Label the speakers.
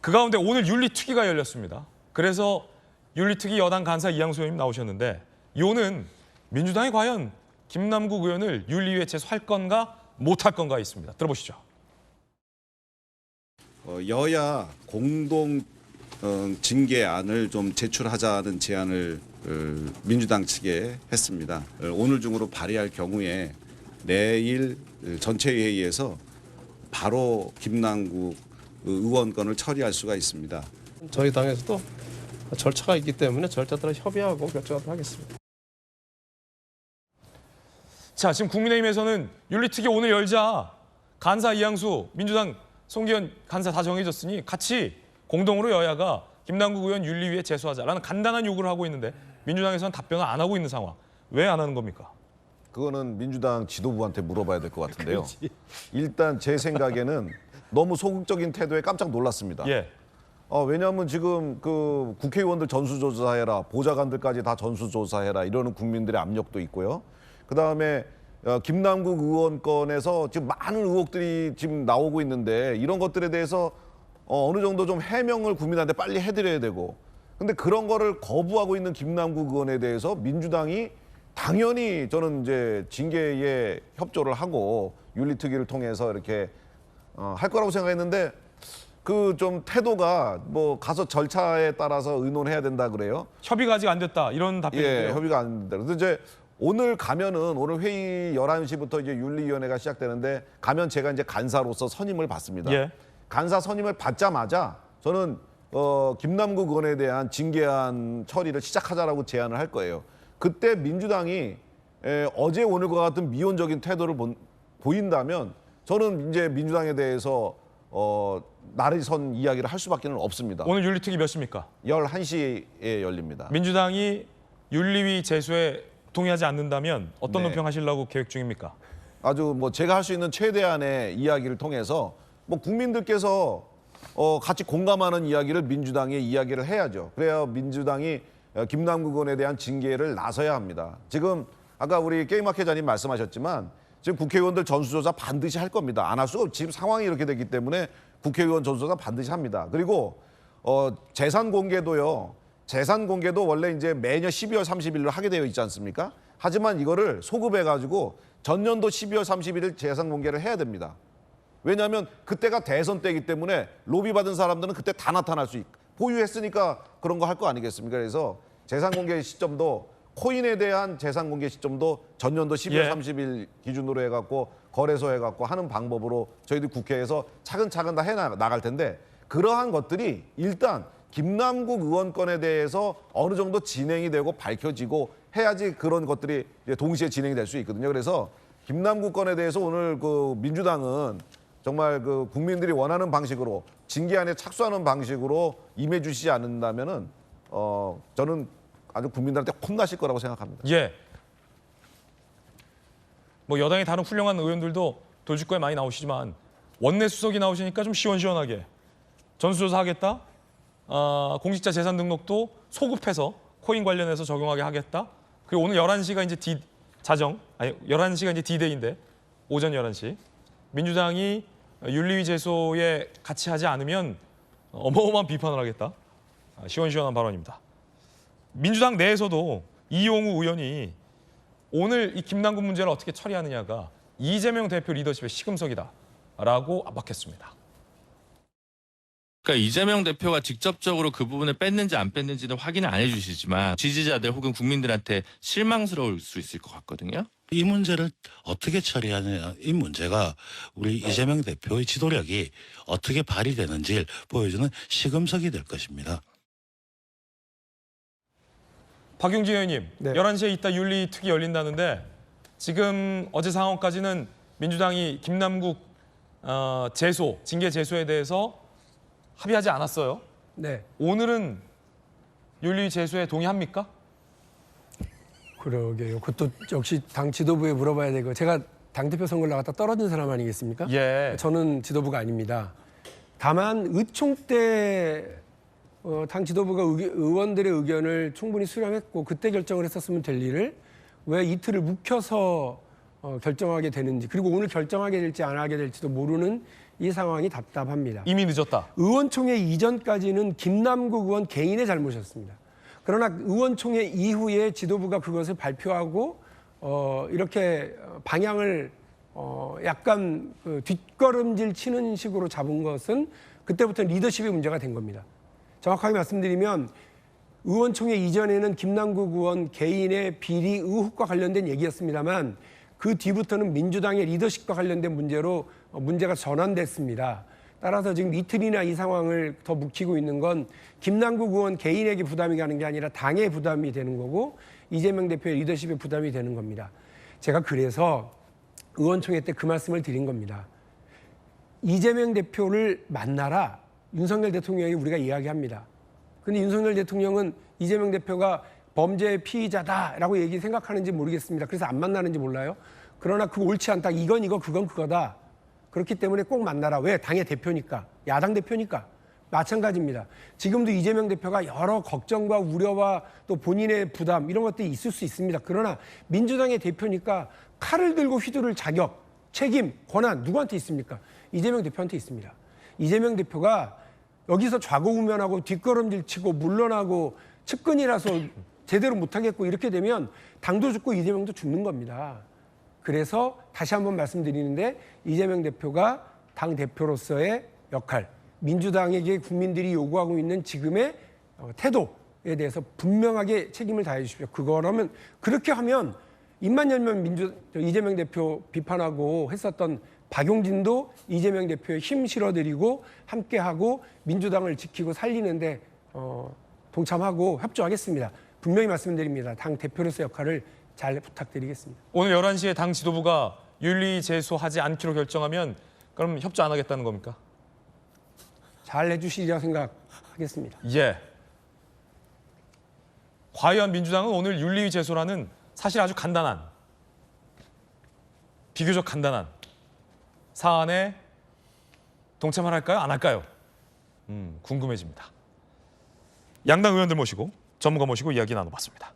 Speaker 1: 그 가운데 오늘 윤리특위가 열렸습니다. 그래서 윤리특위 여당 간사 이양수 의원님 나오셨는데 요는 민주당이 과연 김남국 의원을 윤리위에 제소할 건가 못할 건가 있습니다. 들어보시죠.
Speaker 2: 여야 공동 징계안을 좀 제출하자는 제안을 민주당 측에 했습니다. 오늘 중으로 발의할 경우에 내일 전체회의에서 바로 김남국 의원 건을 처리할 수가 있습니다.
Speaker 3: 저희 당에서도 절차가 있기 때문에 절차 따라 협의하고 결정하도록 하겠습니다.
Speaker 1: 자, 지금 국민의힘에서는 윤리특위 오늘 열자 간사 이양수, 민주당 송기현 간사 다 정해졌으니 같이 공동으로 여야가 김남국 의원 윤리위에 제소하자라는 간단한 요구를 하고 있는데 민주당에서는 답변을 안 하고 있는 상황. 왜 안 하는 겁니까?
Speaker 4: 그거는 민주당 지도부한테 물어봐야 될 것 같은데요. 일단 제 생각에는 너무 소극적인 태도에 깜짝 놀랐습니다.
Speaker 1: 예.
Speaker 4: 왜냐하면 지금 그 국회의원들 전수조사해라, 보좌관들까지 다 전수조사해라 이러는 국민들의 압력도 있고요. 그다음에 김남국 의원 건에서 지금 많은 의혹들이 지금 나오고 있는데 이런 것들에 대해서 어느 정도 좀 해명을 국민한테 빨리 해드려야 되고, 근데 그런 거를 거부하고 있는 김남국 의원에 대해서 민주당이 당연히 저는 이제 징계에 협조를 하고 윤리특위를 통해서 이렇게 할 거라고 생각했는데 그 좀 태도가 뭐 가서 절차에 따라서 의논해야 된다 그래요.
Speaker 1: 협의가 아직 안 됐다 이런 답변이고요.
Speaker 4: 예, 협의가 안 된다. 그래서 이제 오늘 가면은 오늘 회의 11시부터 이제 윤리위원회가 시작되는데 가면 제가 이제 간사로서 선임을 받습니다.
Speaker 1: 예.
Speaker 4: 간사 선임을 받자마자 저는 김남국 의원에 대한 징계안 처리를 시작하자라고 제안을 할 거예요. 그때 민주당이 어제 오늘과 같은 미온적인 태도를 보인다면 저는 이제 민주당에 대해서 날이 선 이야기를 할 수밖에 없습니다.
Speaker 1: 오늘 윤리특위 몇 시입니까?
Speaker 4: 11시에 열립니다.
Speaker 1: 민주당이 윤리위 제소에 동의하지 않는다면 어떤
Speaker 4: 네.
Speaker 1: 논평하시려고 계획 중입니까?
Speaker 4: 아주 뭐 제가 할 수 있는 최대한의 이야기를 통해서 뭐 국민들께서 같이 공감하는 이야기를 민주당에 이야기를 해야죠. 그래야 민주당이 김남국 의원에 대한 징계를 나서야 합니다. 지금 아까 우리 게임학회장님 말씀하셨지만 지금 국회의원들 전수조사 반드시 할 겁니다. 안 할 수가 지금 상황이 이렇게 됐기 때문에 국회의원 전수조사 반드시 합니다. 그리고 재산 공개도요. 재산 공개도 원래 이제 매년 12월 30일로 하게 되어 있지 않습니까? 하지만 이거를 소급해가지고 전년도 12월 31일 재산 공개를 해야 됩니다. 왜냐하면 그때가 대선 때이기 때문에 로비 받은 사람들은 그때 다 나타날 수 있고 보유했으니까 그런 거 할 거 아니겠습니까? 그래서 재산 공개 시점도 코인에 대한 재산 공개 시점도 전년도 12월
Speaker 1: 예.
Speaker 4: 30일 기준으로 해갖고 거래소 해갖고 하는 방법으로 저희들 국회에서 차근차근 다 해나갈 텐데 그러한 것들이 일단 김남국 의원 건에 대해서 어느 정도 진행이 되고 밝혀지고 해야지 그런 것들이 이제 동시에 진행이 될 수 있거든요. 그래서 김남국 건에 대해서 오늘 그 민주당은 정말 그 국민들이 원하는 방식으로 징계안에 착수하는 방식으로 임해주시지 않는다면은 저는 아주 국민들한테 혼나실 거라고 생각합니다.
Speaker 1: 예. 뭐 여당의 다른 훌륭한 의원들도 돌직구에 많이 나오시지만 원내 수석이 나오시니까 좀 시원시원하게 전수조사 하겠다. 공직자 재산 등록도 소급해서 코인 관련해서 적용하게 하겠다. 그리고 오늘 11시가 이제 11시가 이제 D-Day인데 오전 11시. 민주당이 윤리위 제소에 같이 하지 않으면 어마어마한 비판을 하겠다. 시원시원한 발언입니다. 민주당 내에서도 이용우 의원이 오늘 이 김남국 문제를 어떻게 처리하느냐가 이재명 대표 리더십의 시금석이다라고 압박했습니다.
Speaker 5: 그러니까 이재명 대표가 직접적으로 그 부분을 뺐는지 안 뺐는지는 확인을 안 해주시지만 지지자들 혹은 국민들한테 실망스러울 수 있을 것 같거든요.
Speaker 6: 이 문제를 어떻게 처리하느냐, 이 문제가 우리 이재명 대표의 지도력이 어떻게 발휘되는지를 보여주는 시금석이 될 것입니다.
Speaker 1: 박용진 의원님,
Speaker 3: 네.
Speaker 1: 11시에 이따 윤리특위 열린다는데 지금 어제 상황까지는 민주당이 김남국 징계 제소에 대해서 합의하지 않았어요.
Speaker 7: 네,
Speaker 1: 오늘은 윤리 제소에 동의합니까?
Speaker 7: 그러게요. 그것도 역시 당 지도부에 물어봐야 되고 제가 당대표 선거를 나갔다 떨어진 사람 아니겠습니까?
Speaker 1: 예.
Speaker 7: 저는 지도부가 아닙니다. 다만 의총 때 당 지도부가 의원들의 의견을 충분히 수렴했고 그때 결정을 했었으면 될 일을 왜 이틀을 묵혀서 결정하게 되는지, 그리고 오늘 결정하게 될지 안 하게 될지도 모르는 이 상황이 답답합니다.
Speaker 1: 이미 늦었다.
Speaker 7: 의원총회 이전까지는 김남국 의원 개인의 잘못이었습니다. 그러나 의원총회 이후에 지도부가 그것을 발표하고 이렇게 방향을 약간 그 뒷걸음질 치는 식으로 잡은 것은 그때부터 리더십의 문제가 된 겁니다. 정확하게 말씀드리면 의원총회 이전에는 김남국 의원 개인의 비리 의혹과 관련된 얘기였습니다만 그 뒤부터는 민주당의 리더십과 관련된 문제로 문제가 전환됐습니다. 따라서 지금 이틀이나 이 상황을 더 묵히고 있는 건 김남국 의원 개인에게 부담이 가는 게 아니라 당의 부담이 되는 거고 이재명 대표의 리더십의 부담이 되는 겁니다. 제가 그래서 의원총회 때 그 말씀을 드린 겁니다. 이재명 대표를 만나라. 윤석열 대통령이 우리가 이야기합니다. 근데 윤석열 대통령은 이재명 대표가 범죄 피의자다라고 생각하는지 모르겠습니다. 그래서 안 만나는지 몰라요. 그러나 그 옳지 않다. 이건 이거 그건 그거다. 그렇기 때문에 꼭 만나라. 왜? 당의 대표니까. 야당 대표니까. 마찬가지입니다. 지금도 이재명 대표가 여러 걱정과 우려와 또 본인의 부담 이런 것들이 있을 수 있습니다. 그러나 민주당의 대표니까 칼을 들고 휘두를 자격, 책임, 권한 누구한테 있습니까? 이재명 대표한테 있습니다. 이재명 대표가 여기서 좌고우면하고 뒷걸음질 치고 물러나고 측근이라서 제대로 못하겠고 이렇게 되면 당도 죽고 이재명도 죽는 겁니다. 그래서 다시 한번 말씀드리는데 이재명 대표가 당 대표로서의 역할, 민주당에게 국민들이 요구하고 있는 지금의 태도에 대해서 분명하게 책임을 다해 주십시오. 그거라면 그렇게 하면 입만 열면 이재명 대표 비판하고 했었던 박용진도 이재명 대표에 힘 실어드리고 함께하고 민주당을 지키고 살리는데 동참하고 협조하겠습니다. 분명히 말씀드립니다. 당 대표로서 역할을 잘 부탁드리겠습니다.
Speaker 1: 오늘 11시에 당 지도부가 윤리 제소하지 않기로 결정하면 그럼 협조 안 하겠다는 겁니까?
Speaker 7: 잘 해주시리라 생각하겠습니다.
Speaker 1: 예. 과연 민주당은 오늘 윤리 제소라는 사실 아주 간단한, 비교적 간단한 사안에 동참을 할까요? 안 할까요? 궁금해집니다. 양당 의원들 모시고 전문가 모시고 이야기 나눠봤습니다.